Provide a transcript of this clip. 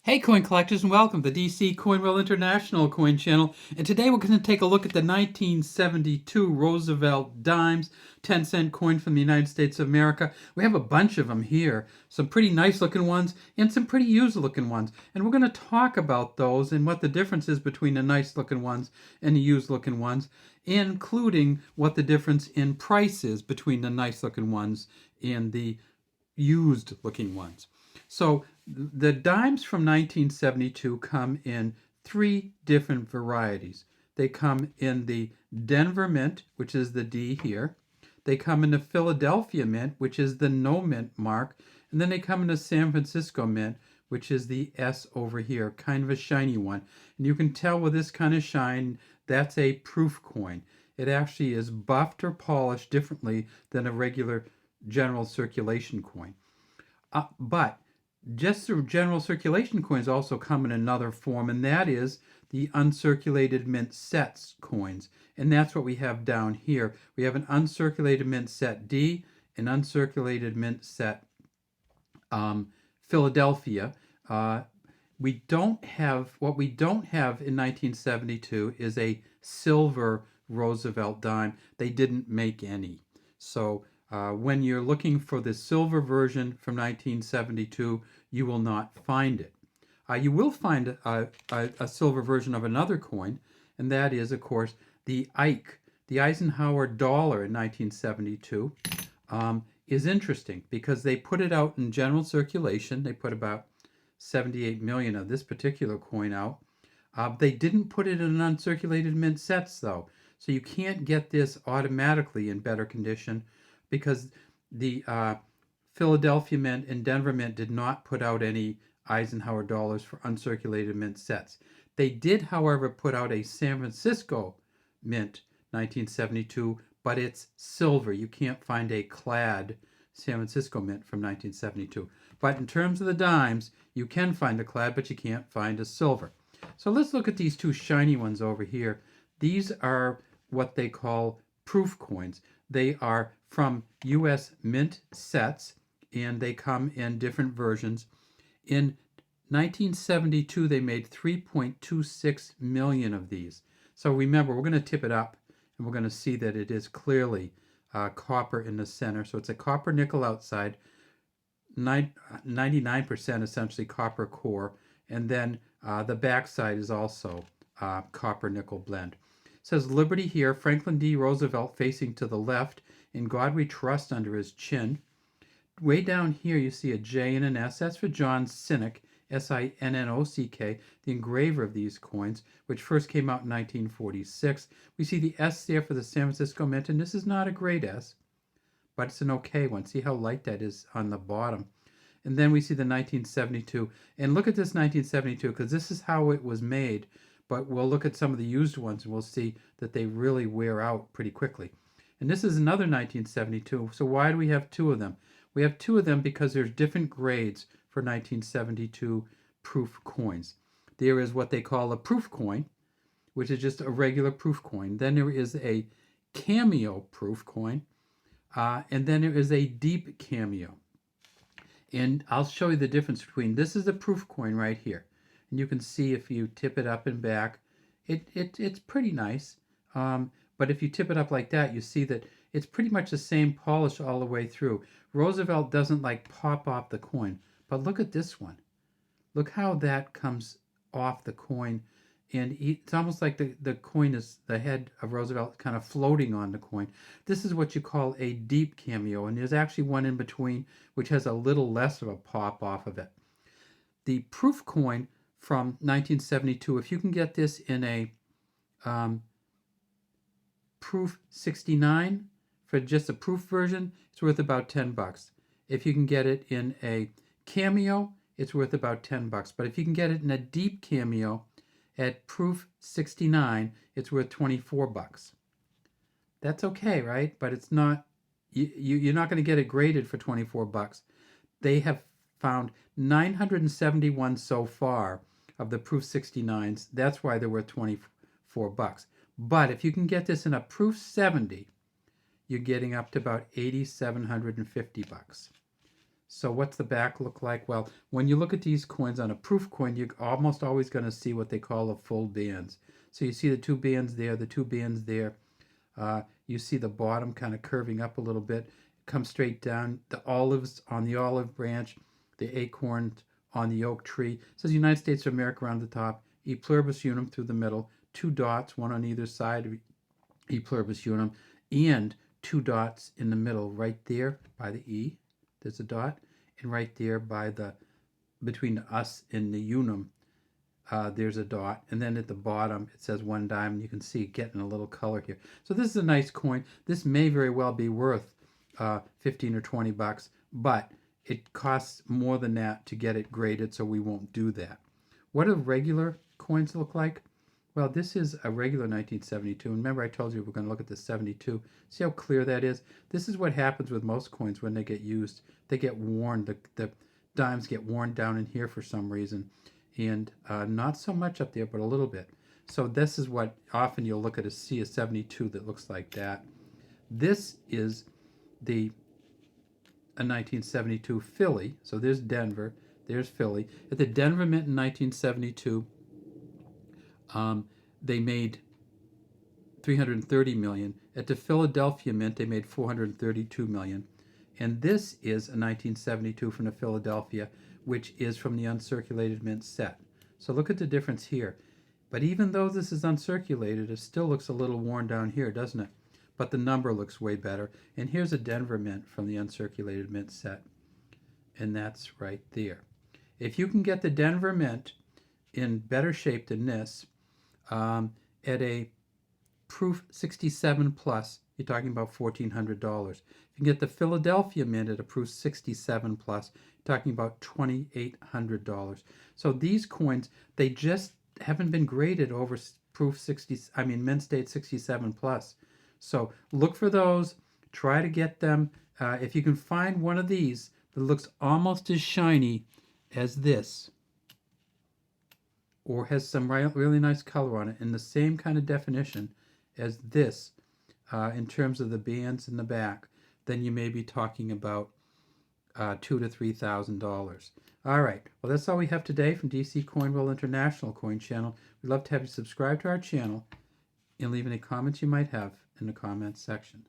Hey coin collectors, and welcome to the DC Coin World International Coin Channel. And today we're going to take a look at the 1972 Roosevelt dimes, 10-cent coin from the United States of America. We have a bunch of them here, some pretty nice looking ones and some pretty used looking ones. And we're going to talk about those and what the difference is between the nice looking ones and the used looking ones, including what the difference in price is between the nice looking ones and the used looking ones. So the dimes from 1972 come in three different varieties. They come in the Denver mint, which is the D here. They come in the Philadelphia mint, which is the no mint mark. And then they come in the San Francisco mint, which is the S over here, kind of a shiny one. And you can tell with this kind of shine, that's a proof coin. It actually is buffed or polished differently than a regular general circulation coin. But just the general circulation coins also come in another form, and that is the uncirculated mint sets coins. And that's what we have down here. We have an uncirculated mint set D, an uncirculated mint set Philadelphia. We don't have what we don't have in 1972 is a silver Roosevelt dime. They didn't make any. So when you're looking for the silver version from 1972, you will not find it. You will find a silver version of another coin, and that is, of course, the Ike. The Eisenhower dollar in 1972 is interesting because they put it out in general circulation. They put about 78 million of this particular coin out. They didn't put it in uncirculated mint sets, though. So you can't get this automatically in better condition because the Philadelphia Mint and Denver Mint did not put out any Eisenhower dollars for uncirculated mint sets. They did, however, put out a San Francisco Mint 1972, but it's silver. You can't find a clad San Francisco Mint from 1972. But in terms of the dimes, you can find a clad, but you can't find a silver. So let's look at these two shiny ones over here. These are what they call proof coins. They are from U.S. Mint sets, and they come in different versions. In 1972, they made 3.26 million of these. So remember, we're going to tip it up, and we're going to see that it is clearly copper in the center. So it's a copper nickel outside, 99% essentially copper core, and then the backside is also copper nickel blend. It says Liberty here, Franklin D. Roosevelt facing to the left, In God We Trust under his chin. Way down here you see a J and an S. That's for John Sinnock, Sinnock, the engraver of these coins, which first came out in 1946. We see the S there for the San Francisco Mint, and this is not a great S, but it's an okay one. See how light that is on the bottom. And then we see the 1972. And look at this 1972, because this is how it was made. But we'll look at some of the used ones, and we'll see that they really wear out pretty quickly. And this is another 1972. So why do we have two of them? We have two of them because there's different grades for 1972 proof coins. There is what they call a proof coin, which is just a regular proof coin. Then there is a Cameo proof coin, and then there is a deep Cameo. And I'll show you the difference between, this is a proof coin right here. And you can see if you tip it up and back, it's pretty nice. But if you tip it up like that, you see that it's pretty much the same polish all the way through. Roosevelt doesn't like pop off the coin, but look at this one. Look how that comes off the coin. And it's almost like the coin is, the head of Roosevelt kind of floating on the coin. This is what you call a deep Cameo, and there's actually one in between which has a little less of a pop off of it. The proof coin from 1972, if you can get this in a proof 69 for just a proof version, it's worth about $10. If you can get it in a Cameo, it's worth about $10. But if you can get it in a deep Cameo at proof 69, it's worth $24. That's okay, right? But it's not, you're not going to get it graded for $24. They have found 971 so far of the proof 69s. That's why they're worth $24. But if you can get this in a proof 70, you're getting up to about $8,750. So what's the back look like? Well, when you look at these coins on a proof coin, you're almost always going to see what they call the full bands. So you see the two bands there, the two bands there. You see the bottom kind of curving up a little bit. Come straight down. The olives on the olive branch, the acorns on the oak tree. It says United States of America around the top, E pluribus unum through the middle, two dots, one on either side of E pluribus unum, and two dots in the middle, right there by the E. There's a dot, and right there by the between the us and the unum, there's a dot, and then at the bottom it says 1 dime, and you can see it getting a little color here. So this is a nice coin. This may very well be worth 15 or 20 bucks, but it costs more than that to get it graded, so we won't do that. What do regular coins look like? Well, this is a regular 1972. And remember I told you we're going to look at the 72. See how clear that is? This is what happens with most coins when they get used. They get worn. The dimes get worn down in here for some reason. And not so much up there, but a little bit. So this is what often you'll look at a 72 that looks like that. This is a 1972 Philly. So there's Denver. There's Philly. At the Denver Mint in 1972, they made 330 million. At the Philadelphia Mint, they made 432 million. And this is a 1972 from the Philadelphia, which is from the uncirculated mint set. So look at the difference here. But even though this is uncirculated, it still looks a little worn down here, doesn't it? But the number looks way better. And here's a Denver Mint from the uncirculated mint set. And that's right there. If you can get the Denver Mint in better shape than this, at a proof 67 plus, you're talking about $1,400. If you can get the Philadelphia Mint at a proof 67 plus, you're talking about $2,800. So these coins, they just haven't been graded over proof 60, mint state 67 plus. So look for those, try to get them. If you can find one of these that looks almost as shiny as this, or has some really nice color on it in the same kind of definition as this in terms of the bands in the back, then you may be talking about $2,000 to $3,000. All right, well, that's all we have today from DC Coin Roll International Coin Channel. We'd love to have you subscribe to our channel and leave any comments you might have in the comments section.